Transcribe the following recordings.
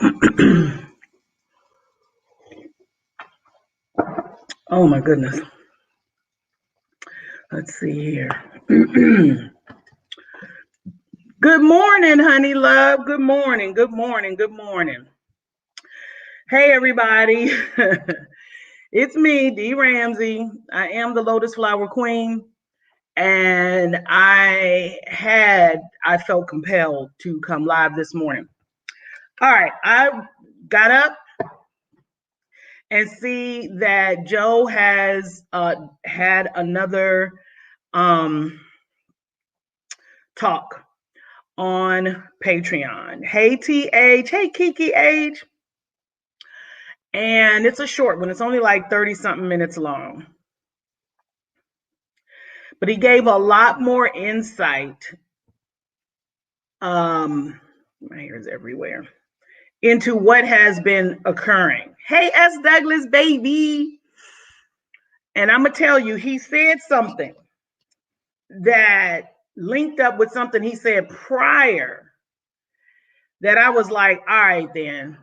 Oh my goodness. Let's see here. Good morning, honey love. Good morning. Good morning. Good morning. Hey, everybody. It's me, Dee Ramsey. I am the Lotus Flower Queen. And I felt compelled to come live this morning. All right. I got up and see that Joe has had another talk on Patreon. Hey TH, hey Kiki H. And it's a short one. It's only like 30 something minutes long. But he gave a lot more insight. My hair's everywhere. Into what has been occurring. Hey S. Douglas, baby. And I'm gonna tell you, he said something that linked up with something he said prior that I was like, all right, then.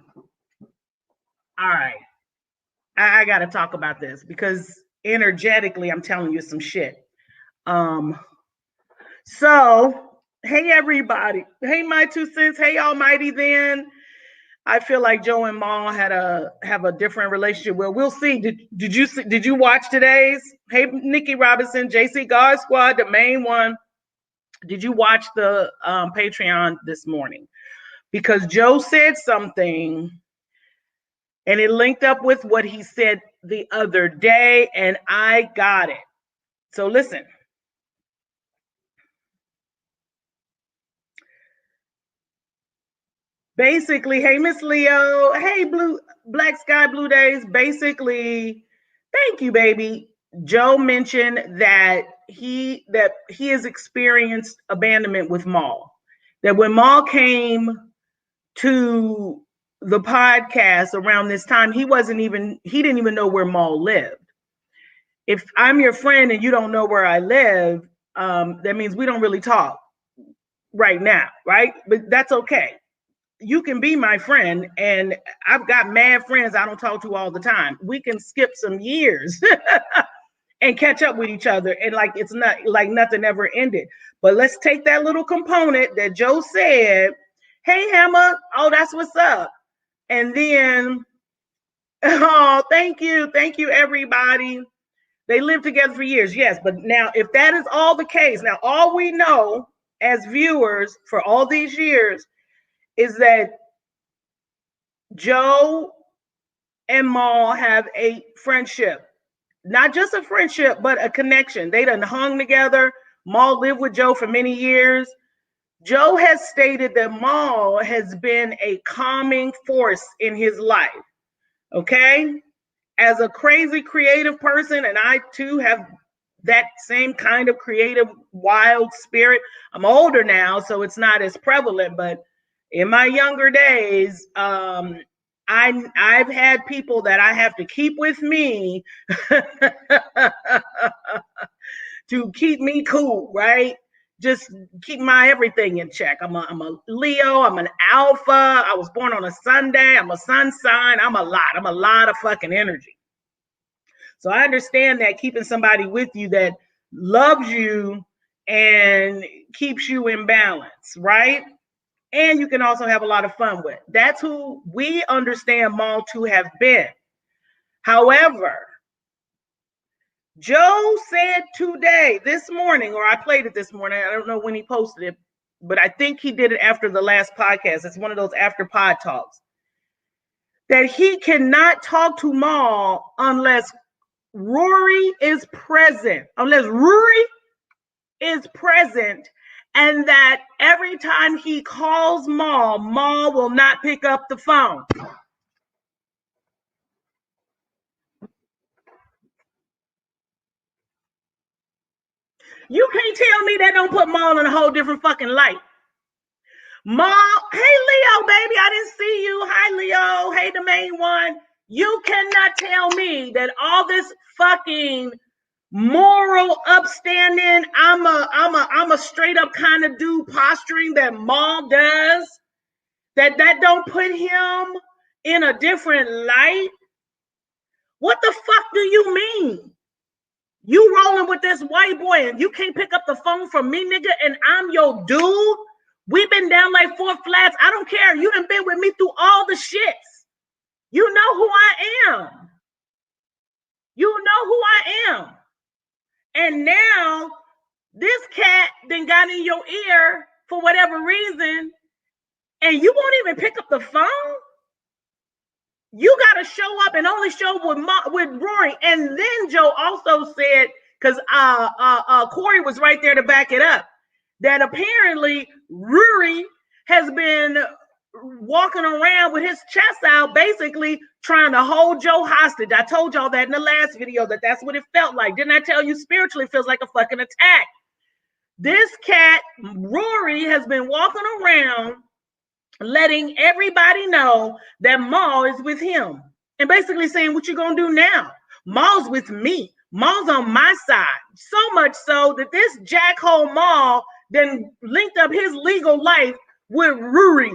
All right. I got to talk about this because energetically, I'm telling you some shit. So, hey, everybody. Hey, my 2 cents. Hey, Almighty, then. I feel like Joe and Ma have a different relationship. Well, we'll see. Did you watch today's? Hey, Nikki Robinson, JC God Squad, the main one. Did you watch the Patreon this morning? Because Joe said something, and it linked up with what he said the other day, and I got it. So listen. Basically, hey, Miss Leo. Hey, Black Sky Blue Days. Basically, thank you, baby. Joe mentioned that he has experienced abandonment with Maul. That when Maul came to the podcast around this time, he didn't even know where Maul lived. If I'm your friend and you don't know where I live, that means we don't really talk right now, right? But that's okay. You can be my friend, and I've got mad friends I don't talk to all the time. We can skip some years and catch up with each other, and like it's not like nothing ever ended. But let's take that little component that Joe said, hey Hammer, oh, that's what's up. And then, oh, thank you everybody. They lived together for years, yes. But now, if that is all the case, now all we know as viewers for all these years is that Joe and Maul have a friendship. Not just a friendship, but a connection. They done hung together. Maul lived with Joe for many years. Joe has stated that Maul has been a calming force in his life. Okay? As a crazy creative person, and I too have that same kind of creative, wild spirit. I'm older now, so it's not as prevalent, but in my younger days, I've had people that I have to keep with me to keep me cool, right? Just keep my everything in check. I'm a Leo. I'm an Alpha. I was born on a Sunday. I'm a sun sign. I'm a lot of fucking energy. So I understand that keeping somebody with you that loves you and keeps you in balance, right? And you can also have a lot of fun with. That's who we understand Maul to have been. However, Joe said today, this morning, or I played it this morning. I don't know when he posted it, but I think he did it after the last podcast. It's one of those after pod talks. That he cannot talk to Maul unless Rory is present. Unless Rory is present, and that every time he calls Maul, Maul will not pick up the phone. You can't tell me that don't put Maul in a whole different fucking light. Maul, hey Leo, baby, I didn't see you. Hi Leo, hey the main one. You cannot tell me that all this fucking moral upstanding, I'm a straight up kind of dude posturing that Maul does, That don't put him in a different light? What the fuck do you mean? You rolling with this white boy and you can't pick up the phone from me, nigga, and I'm your dude? We've been down like 4 flats. I don't care. You done been with me through all the shits. You know who I am. You know who I am. And now this cat then got in your ear for whatever reason, and you won't even pick up the phone? You got to show up and only show with Rory. And then Joe also said, because Corey was right there to back it up, that apparently Rory has been walking around with his chest out, basically trying to hold Joe hostage. I told y'all that in the last video, that's what it felt like. Didn't I tell you spiritually it feels like a fucking attack? This cat, Rory, has been walking around letting everybody know that Maul is with him and basically saying, what you gonna do now? Maul's with me. Maul's on my side. So much so that this jackhole Maul then linked up his legal life with Rory.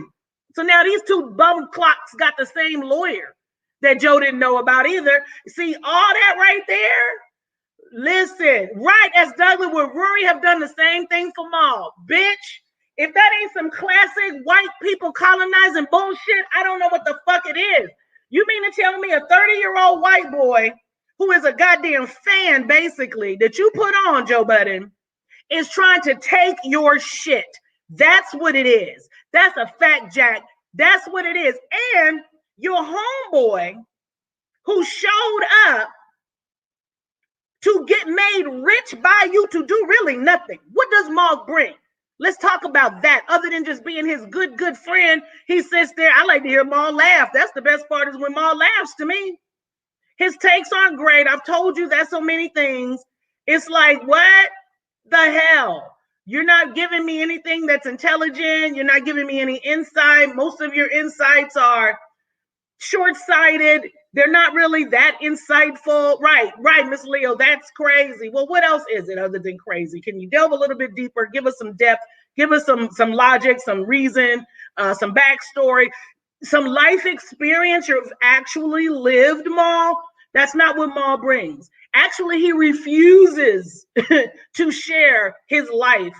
So now these two bum clocks got the same lawyer that Joe didn't know about either. See, all that right there? Listen, right as Douglas with Rory have done the same thing for Maul. Bitch, if that ain't some classic white people colonizing bullshit, I don't know what the fuck it is. You mean to tell me a 30-year-old white boy who is a goddamn fan, basically, that you put on, Joe Budden, is trying to take your shit? That's what it is. That's a fact, Jack. That's what it is. And your homeboy who showed up to get made rich by you to do really nothing. What does Maul bring? Let's talk about that. Other than just being his good friend, he sits there. I like to hear Maul laugh. That's the best part, is when Maul laughs to me. His takes aren't great. I've told you that so many things. It's like, what the hell? You're not giving me anything that's intelligent. You're not giving me any insight. Most of your insights are short-sighted. They're not really that insightful. Right, Miss Leo, that's crazy. Well, what else is it other than crazy? Can you delve a little bit deeper? Give us some depth. Give us some logic, some reason, some backstory, some life experience you've actually lived, Maul. That's not what Maul brings. Actually, he refuses to share his life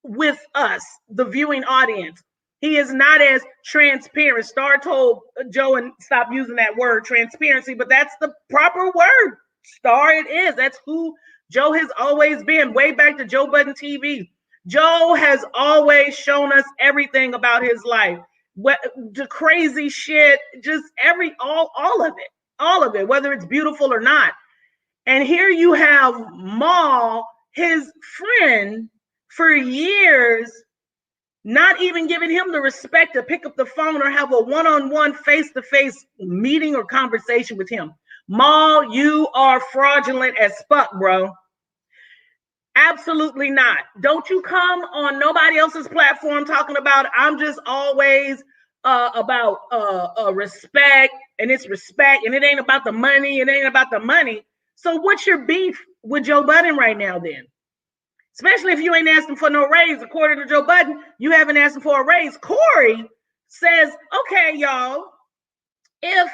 with us, the viewing audience. He is not as transparent. Star told Joe and stop using that word, transparency, but that's the proper word. Star it is. That's who Joe has always been, way back to Joe Budden TV. Joe has always shown us everything about his life. What the crazy shit, just all of it, whether it's beautiful or not. And here you have Maul, his friend for years, not even giving him the respect to pick up the phone or have a one-on-one face-to-face meeting or conversation with him. Maul, you are fraudulent as fuck, bro. Absolutely not. Don't you come on nobody else's platform talking about, I'm just always about respect, and it's respect, and it ain't about the money. It ain't about the money. So what's your beef with Joe Budden right now then? Especially if you ain't asking for no raise. According to Joe Budden, you haven't asked for a raise. Corey says, okay, y'all, if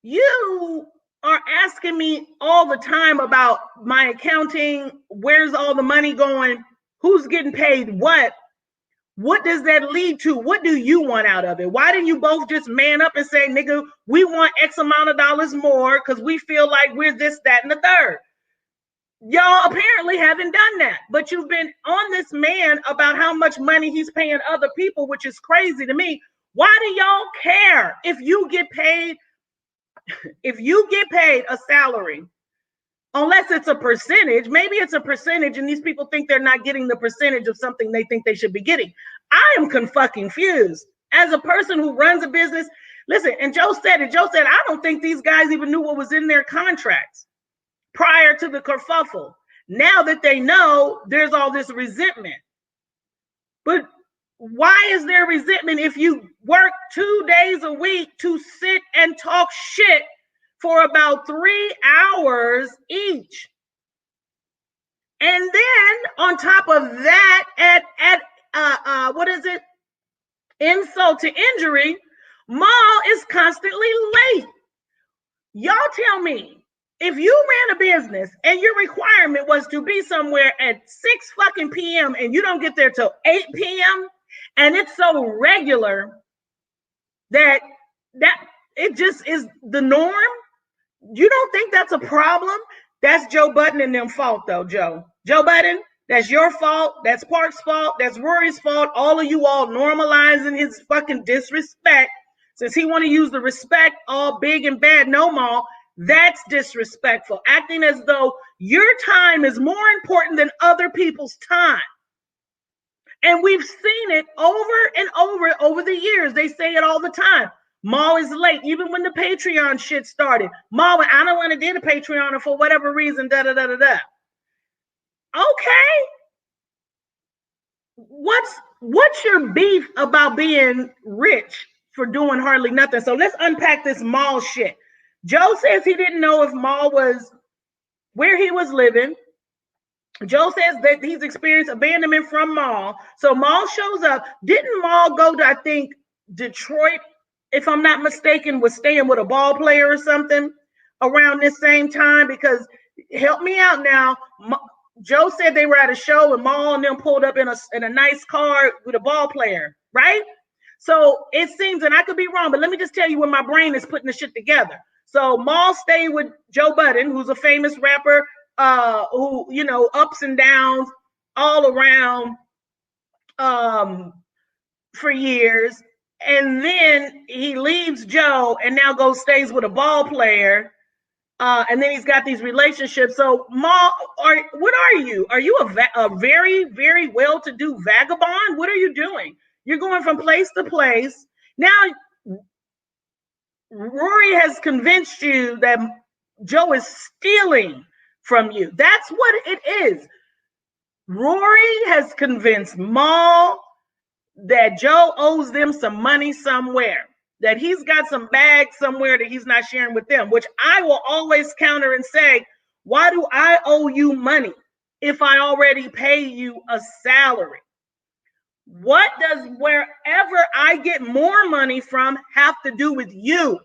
you are asking me all the time about my accounting, where's all the money going, who's getting paid what does that lead to? What do you want out of it? Why didn't you both just man up and say, nigga, we want X amount of dollars more because we feel like we're this, that, and the third? Y'all apparently haven't done that, but you've been on this man about how much money he's paying other people, which is crazy to me. Why do y'all care if you get paid a salary? Unless it's a percentage, maybe it's a percentage and these people think they're not getting the percentage of something they think they should be getting. I am confused. As a person who runs a business, listen, and Joe said, I don't think these guys even knew what was in their contracts prior to the kerfuffle. Now that they know, there's all this resentment. But why is there resentment if you work 2 days a week to sit and talk shit for about 3 hours each? And then on top of that, at what is it? Insult to injury, Mal is constantly late. Y'all tell me, if you ran a business and your requirement was to be somewhere at 6 fucking p.m. and you don't get there till 8 p.m. and it's so regular that it just is the norm, you don't think that's a problem? That's Joe Budden and them fault though, Joe. Joe Budden, that's your fault. That's Park's fault. That's Rory's fault. All of you all normalizing his fucking disrespect. Since he want to use the respect all big and bad no more, that's disrespectful. Acting as though your time is more important than other people's time. And we've seen it over and over the years. They say it all the time. Mal is late, even when the Patreon shit started. Mal, I don't want to do the Patreon for whatever reason, da-da-da-da-da. Okay. What's your beef about being rich for doing hardly nothing? So let's unpack this Mal shit. Joe says he didn't know if Mal was where he was living. Joe says that he's experienced abandonment from Mal. So Mal shows up. Didn't Mal go to, I think, Detroit, if I'm not mistaken, was staying with a ball player or something around this same time? Because help me out now. Joe said they were at a show and Mal and them pulled up in a nice car with a ball player, right? So it seems, and I could be wrong, but let me just tell you when my brain is putting the shit together. So Mal stayed with Joe Budden, who's a famous rapper, who, you know, ups and downs all around for years. And then he leaves Joe and now stays with a ball player. And then he's got these relationships. So Mal, what are you? Are you a very, very well-to-do vagabond? What are you doing? You're going from place to place. Now, Rory has convinced you that Joe is stealing from you. That's what it is. Rory has convinced Mal that Joe owes them some money somewhere, that he's got some bags somewhere that he's not sharing with them, which I will always counter and say, why do I owe you money if I already pay you a salary? What does wherever I get more money from have to do with you?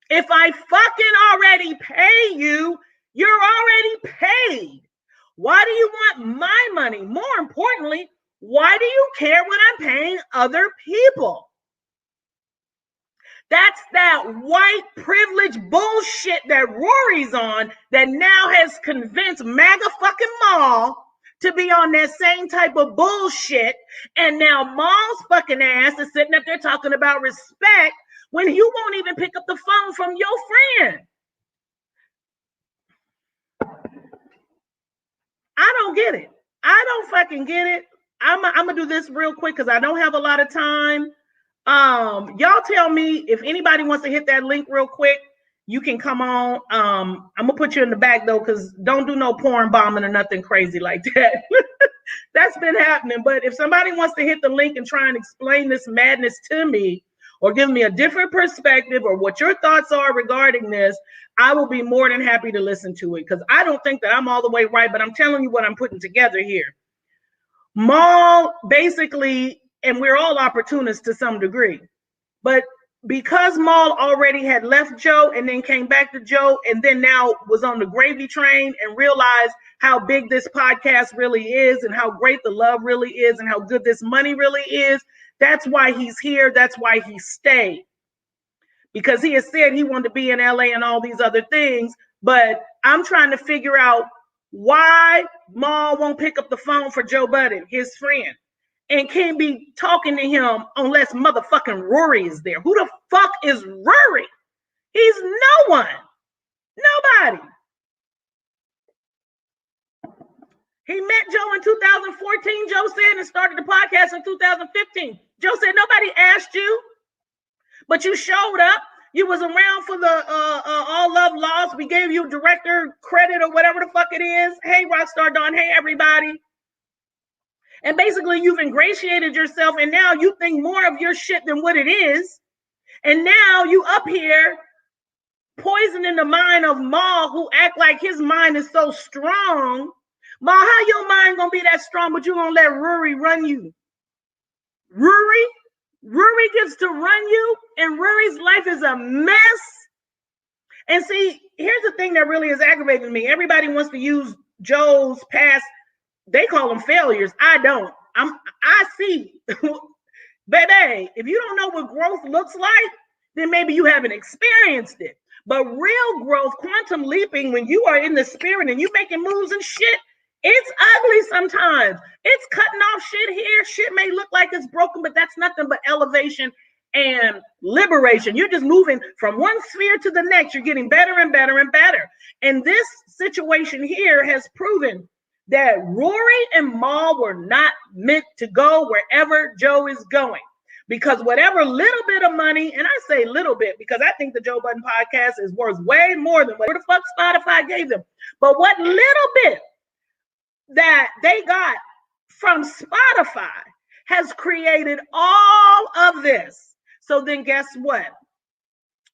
If I fucking already pay you, you're already paid. Why do you want my money? More importantly, why do you care what I'm paying other people? That's that white privilege bullshit that Rory's on that now has convinced MAGA fucking Mal to be on that same type of bullshit. And now Mal's fucking ass is sitting up there talking about respect when you won't even pick up the phone from your friend. I don't get it. I don't fucking get it. I'm gonna do this real quick because I don't have a lot of time. Y'all tell me if anybody wants to hit that link real quick. You can come on. I'm gonna put you in the back though, because don't do no porn bombing or nothing crazy like that. That's been happening. But if somebody wants to hit the link and try and explain this madness to me, or give me a different perspective, or what your thoughts are regarding this, I will be more than happy to listen to it, because I don't think that I'm all the way right, but I'm telling you what I'm putting together here. Mal basically, and we're all opportunists to some degree, but because Mal already had left Joe and then came back to Joe and then now was on the gravy train and realized how big this podcast really is and how great the love really is and how good this money really is, that's why he's here. That's why he stayed. Because he has said he wanted to be in LA and all these other things, but I'm trying to figure out why Mal won't pick up the phone for Joe Budden, his friend, and can't be talking to him unless motherfucking Rory is there. Who the fuck is Rory? He's no one. Nobody. He met Joe in 2014, Joe said, and started the podcast in 2015. Joe said, nobody asked you, but you showed up. You was around for the All Love Lost. We gave you director credit or whatever the fuck it is. Hey, Rockstar Dawn. Hey, everybody. And basically, you've ingratiated yourself, and now you think more of your shit than what it is. And now you up here poisoning the mind of Mal, who act like his mind is so strong. Mal, how your mind gonna be that strong, but you gonna let Rory run you? Rory? Rory gets to run you, and Rory's life is a mess. And see, here's the thing that really is aggravating me. Everybody wants to use Joe's past. They call them failures. I don't. I see. Baby, if you don't know what growth looks like, then maybe you haven't experienced it. But real growth, quantum leaping, when you are in the spirit and you making moves and shit, it's ugly sometimes. It's cutting off shit here. Shit may look like it's broken, but that's nothing but elevation and liberation. You're just moving from one sphere to the next. You're getting better and better and better. And this situation here has proven that Rory and Mal were not meant to go wherever Joe is going. Because whatever little bit of money, and I say little bit because I think the Joe Budden podcast is worth way more than what the fuck Spotify gave them. But what little bit that they got from Spotify has created all of this. So then guess what?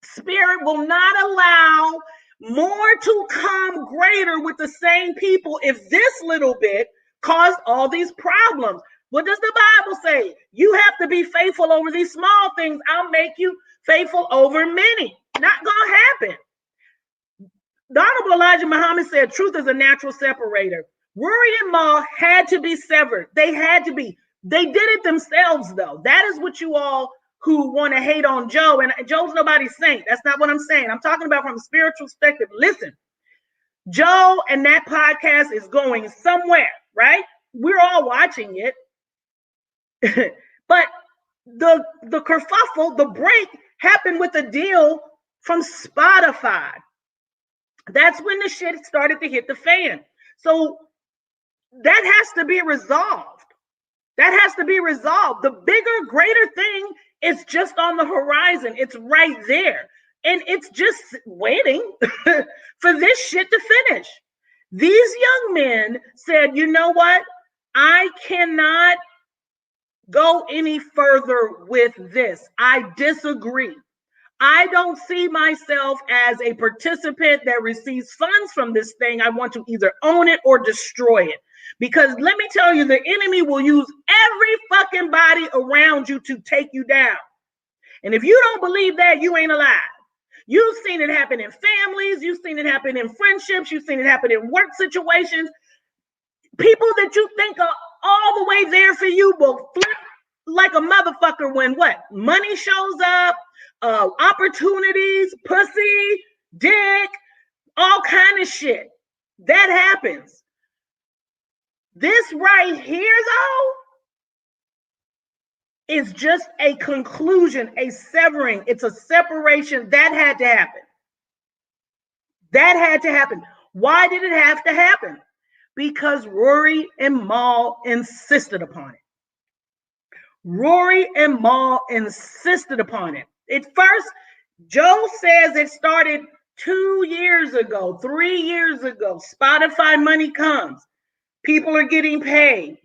Spirit will not allow more to come greater with the same people if this little bit caused all these problems. What does the Bible say? You have to be faithful over these small things. I'll make you faithful over many. Not gonna happen. The Honorable Elijah Muhammad said truth is a natural separator. Rory and Mal had to be severed. They had to be. They did it themselves, though. That is what you all who want to hate on Joe, and Joe's nobody's saint. That's not what I'm saying. I'm talking about from a spiritual perspective. Listen, Joe and that podcast is going somewhere, right? We're all watching it. But the kerfuffle, the break happened with the deal from Spotify. That's when the shit started to hit the fan. So that has to be resolved. That has to be resolved. The bigger, greater thing is just on the horizon. It's right there. And it's just waiting for this shit to finish. These young men said, you know what? I cannot go any further with this. I disagree. I don't see myself as a participant that receives funds from this thing. I want to either own it or destroy it. Because let me tell you, the enemy will use every fucking body around you to take you down. And if you don't believe that, you ain't alive. You've seen it happen in families. You've seen it happen in friendships. You've seen it happen in work situations. People that you think are all the way there for you will flip like a motherfucker when what? Money shows up, opportunities, pussy, dick, all kind of shit. That happens. This right here, though, is just a conclusion, a severing. It's a separation that had to happen. That had to happen. Why did it have to happen? Because Rory and Mal insisted upon it. Rory and Mal insisted upon it. At first, Joe says it started 2 years ago, 3 years ago. Spotify money comes. People are getting paid.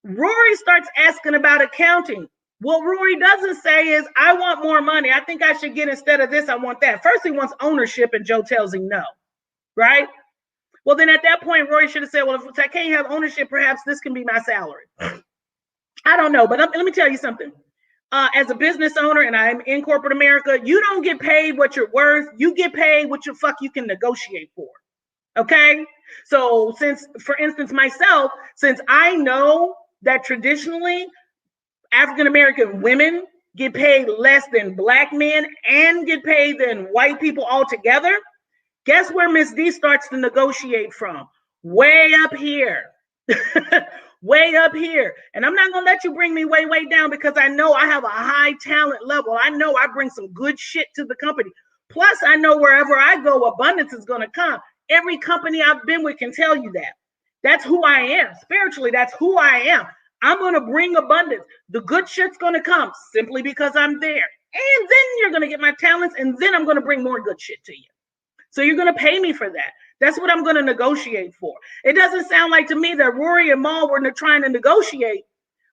Rory starts asking about accounting. What Rory doesn't say is, I want more money. I think I should get instead of this, I want that. First, he wants ownership, and Joe tells him no, right? Well, then at that point, Rory should have said, well, if I can't have ownership, perhaps this can be my salary. I don't know, but let me tell you something. As a business owner, and I'm in corporate America, you don't get paid what you're worth. You get paid what the fuck you can negotiate for. Okay? So since, for instance, myself, since I know that traditionally African-American women get paid less than Black men and get paid than white people altogether, guess where Miss D starts to negotiate from? Way up here. Way up here. And I'm not going to let you bring me way, way down because I know I have a high talent level. I know I bring some good shit to the company. Plus, I know wherever I go, abundance is going to come. Every company I've been with can tell you that. That's who I am. Spiritually, that's who I am. I'm going to bring abundance. The good shit's going to come simply because I'm there. And then you're going to get my talents, and then I'm going to bring more good shit to you. So you're going to pay me for that. That's what I'm going to negotiate for. It doesn't sound like to me that Rory and Mal were trying to negotiate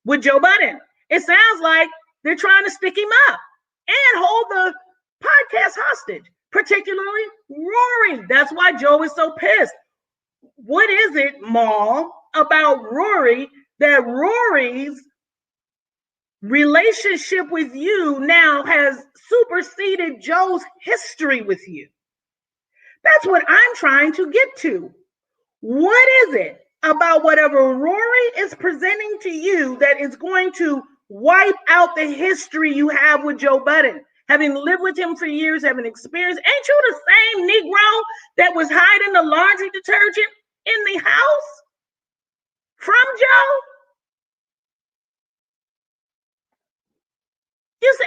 with Joe Budden. It sounds like they're trying to stick him up and hold the podcast hostage, particularly Rory. That's why Joe is so pissed. What is it, Mal, about Rory that Rory's relationship with you now has superseded Joe's history with you. That's what I'm trying to get to. What is it about whatever Rory is presenting to you that is going to wipe out the history you have with Joe Budden? Having lived with him for years, having experienced, ain't you the same Negro that was hiding the laundry detergent in the house from Joe? You say,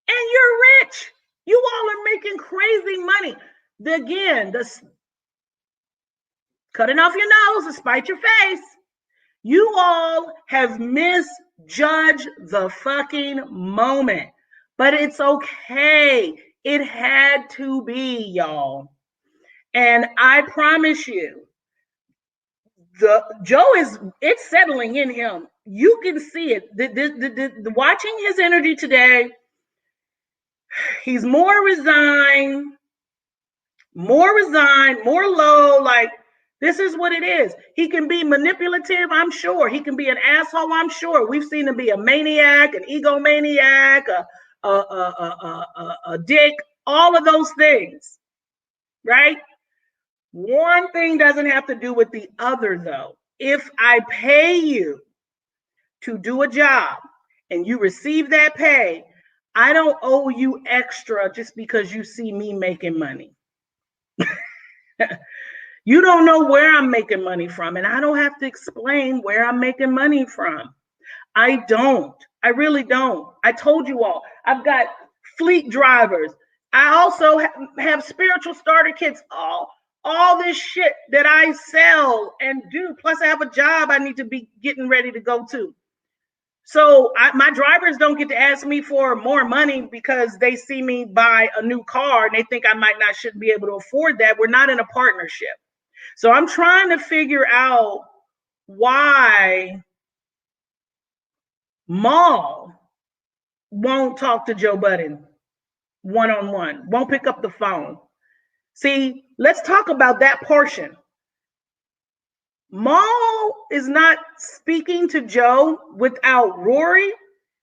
and you're rich. You all are making crazy money. Again, cutting off your nose to spite your face. You all have misjudged the fucking moment. But it's okay. It had to be, y'all. And I promise you, it's settling in him. You can see it. Watching his energy today, he's more resigned, more low, like, this is what it is. He can be manipulative, I'm sure. He can be an asshole, I'm sure. We've seen him be a maniac, an egomaniac, a dick, all of those things, right? One thing doesn't have to do with the other, though. If I pay you to do a job and you receive that pay, I don't owe you extra just because you see me making money. You don't know where I'm making money from, and I don't have to explain where I'm making money from. I don't. I really don't. I told you all, I've got fleet drivers. I also have spiritual starter kits, all this shit that I sell and do. Plus, I have a job I need to be getting ready to go to. So my drivers don't get to ask me for more money because they see me buy a new car and they think I shouldn't be able to afford that. We're not in a partnership. So I'm trying to figure out why Maul won't talk to Joe Budden one-on-one, won't pick up the phone. See, let's talk about that portion. Maul is not speaking to Joe without Rory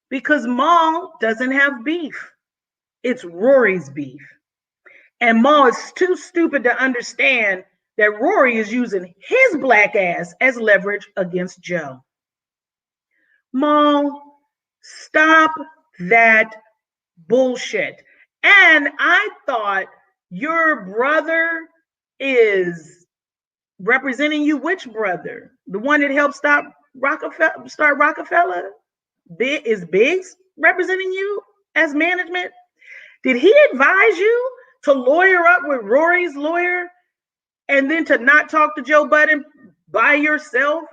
because Maul doesn't have beef. It's Rory's beef. And Maul is too stupid to understand that Rory is using his black ass as leverage against Joe. Maul, stop that bullshit. And I thought your brother is representing you. Which brother? The one that helped start Rockefeller? Is Biggs representing you as management? Did he advise you to lawyer up with Rory's lawyer and then to not talk to Joe Budden by yourself?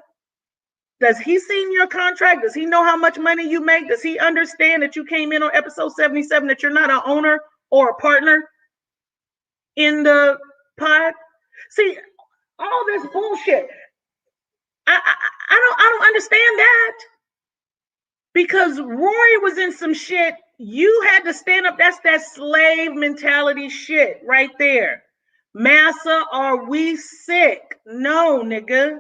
Does he see your contract? Does he know how much money you make? Does he understand that you came in on episode 77, that you're not an owner or a partner in the pod? See, all this bullshit. I don't understand that. Because Rory was in some shit. You had to stand up. That's that slave mentality shit right there. Massa, are we sick? No, nigga.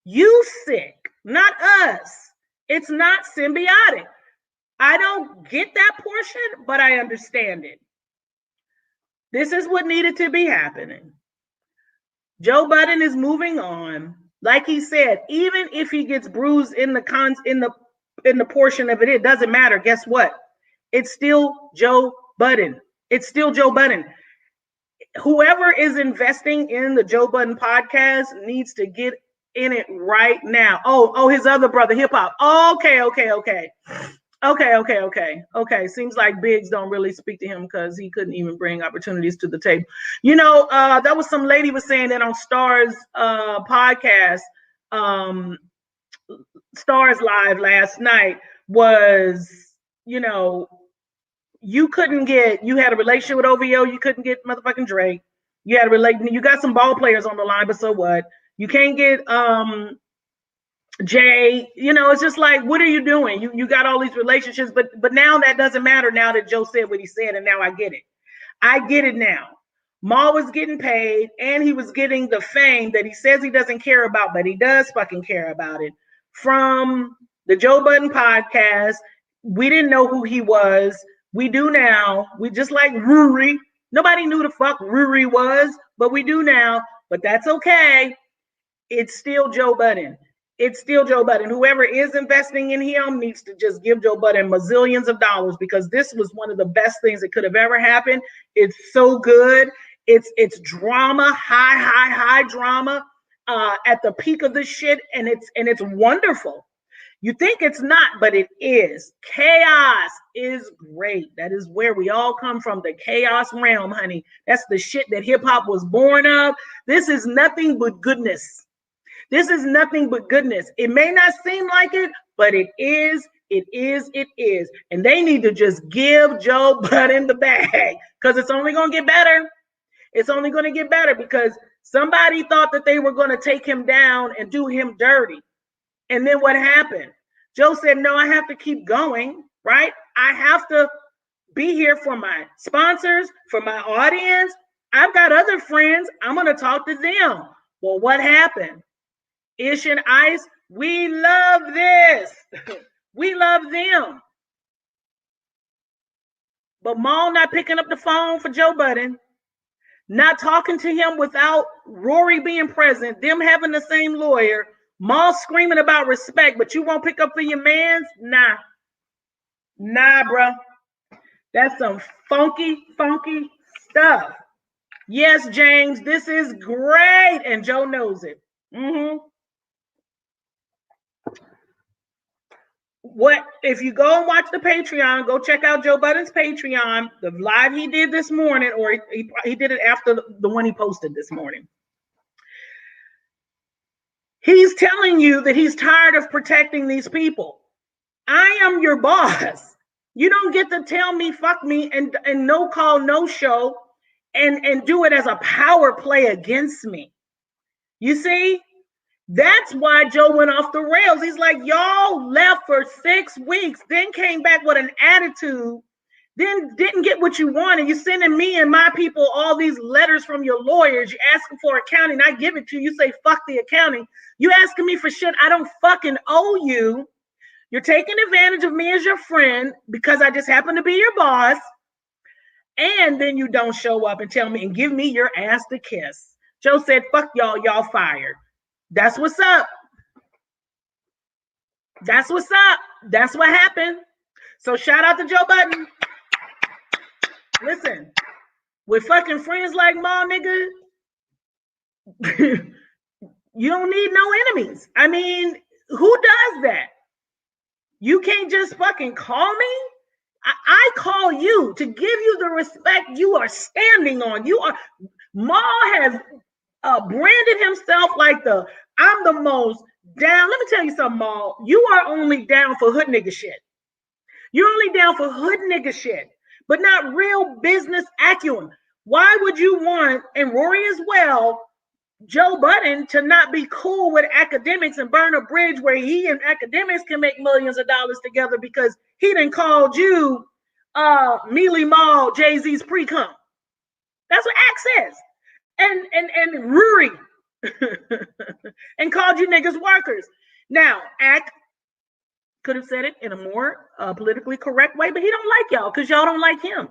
You sick, not us. It's not symbiotic. I don't get that portion, but I understand it. This is what needed to be happening. Joe Budden is moving on. Like he said, even if he gets bruised in the portion of it, it doesn't matter. Guess what? It's still Joe Budden. It's still Joe Budden. Whoever is investing in the Joe Budden podcast needs to get in it right now. Oh, his other brother, hip hop. Okay. Seems like Biggs don't really speak to him because he couldn't even bring opportunities to the table. You know, that was some lady was saying that on Star's podcast, Star's Live last night was, you know, you had a relationship with OVO, you couldn't get motherfucking Drake. You got some ball players on the line, but so what? You can't get Jay, you know, it's just like, what are you doing? You got all these relationships, but now that doesn't matter now that Joe said what he said, and now I get it. I get it now. Maul was getting paid, and he was getting the fame that he says he doesn't care about, but he does fucking care about it from the Joe Budden podcast. We didn't know who he was. We do now. We just like Rory. Nobody knew the fuck Rory was, but we do now. But that's okay. It's still Joe Budden. It's still Joe Budden. Whoever is investing in him needs to just give Joe Budden mazillions of dollars, because this was one of the best things that could have ever happened. It's so good. It's drama, high drama at the peak of this shit, and it's wonderful. You think it's not, but it is. Chaos is great. That is where we all come from, the chaos realm, honey. That's the shit that hip hop was born of. This is nothing but goodness. This is nothing but goodness. It may not seem like it, but it is. It is. It is. And they need to just give Joe Budden the bag, because it's only going to get better. It's only going to get better, because somebody thought that they were going to take him down and do him dirty. And then what happened? Joe said, no, I have to keep going, right? I have to be here for my sponsors, for my audience. I've got other friends. I'm going to talk to them. Well, what happened? Ish and Ice, we love this. We love them. But Maul not picking up the phone for Joe Budden, not talking to him without Rory being present, them having the same lawyer, Maul screaming about respect, but you won't pick up for your mans? Nah, bro. That's some funky stuff. Yes, James, this is great, and Joe knows it. What if you go and watch the Patreon, go check out Joe Budden's Patreon, the live he did this morning, or he did it after the one he posted this morning. He's telling you that he's tired of protecting these people. I am your boss. You don't get to tell me fuck me and no call, no show and do it as a power play against me. You see? That's why Joe went off the rails. He's like, y'all left for 6 weeks, then came back with an attitude, then didn't get what you wanted. You're sending me and my people all these letters from your lawyers. You're asking for accounting. I give it to you. You say, fuck the accounting. You asking me for shit I don't fucking owe you. You're taking advantage of me as your friend because I just happen to be your boss. And then you don't show up and tell me and give me your ass to kiss. Joe said, fuck y'all fired. That's what's up. That's what's up. That's what happened. So shout out to Joe Budden. Listen, with fucking friends like Ma, nigga, you don't need no enemies. I mean, who does that? You can't just fucking call me. I call you to give you the respect you are standing on. Ma has branded himself like I'm the most down. Let me tell you something, Ma. You are only down for hood nigga shit. You're only down for hood nigga shit, but not real business acumen. Why would you want, and Rory as well, Joe Budden to not be cool with academics and burn a bridge where he and academics can make millions of dollars together because he done called you Mealy Mall, Jay-Z's pre-cum. That's what Ack says. And Rory and called you niggas workers. Now, Ack could have said it in a more politically correct way, but he don't like y'all because y'all don't like him.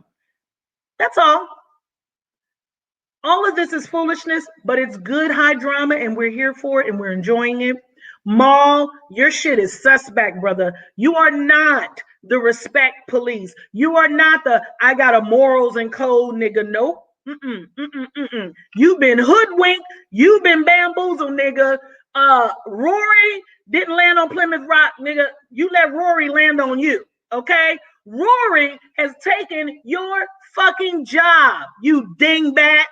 That's all. All of this is foolishness, but it's good high drama, and we're here for it, and we're enjoying it. Maul, your shit is suspect, brother. You are not the respect police. You are not the I got a morals and code nigga. Nope. You've been hoodwinked. You've been bamboozled, nigga. Rory didn't land on Plymouth Rock, nigga. You let Rory land on you, okay? Rory has taken your fucking job, you dingbat.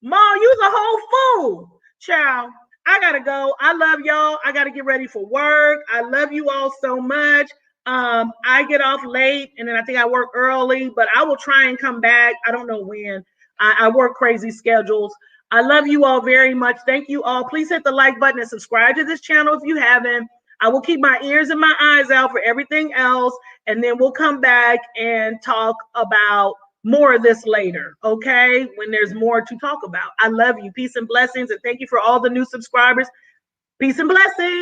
Mom, you's a whole fool. Child, I gotta go. I love y'all. I gotta get ready for work. I love you all so much. I get off late and then I think I work early, but I will try and come back. I don't know when. I work crazy schedules. I love you all very much. Thank you all. Please hit the like button and subscribe to this channel if you haven't. I will keep my ears and my eyes out for everything else, and then we'll come back and talk about more of this later, okay? When there's more to talk about. I love you. Peace and blessings, and thank you for all the new subscribers. Peace and blessings.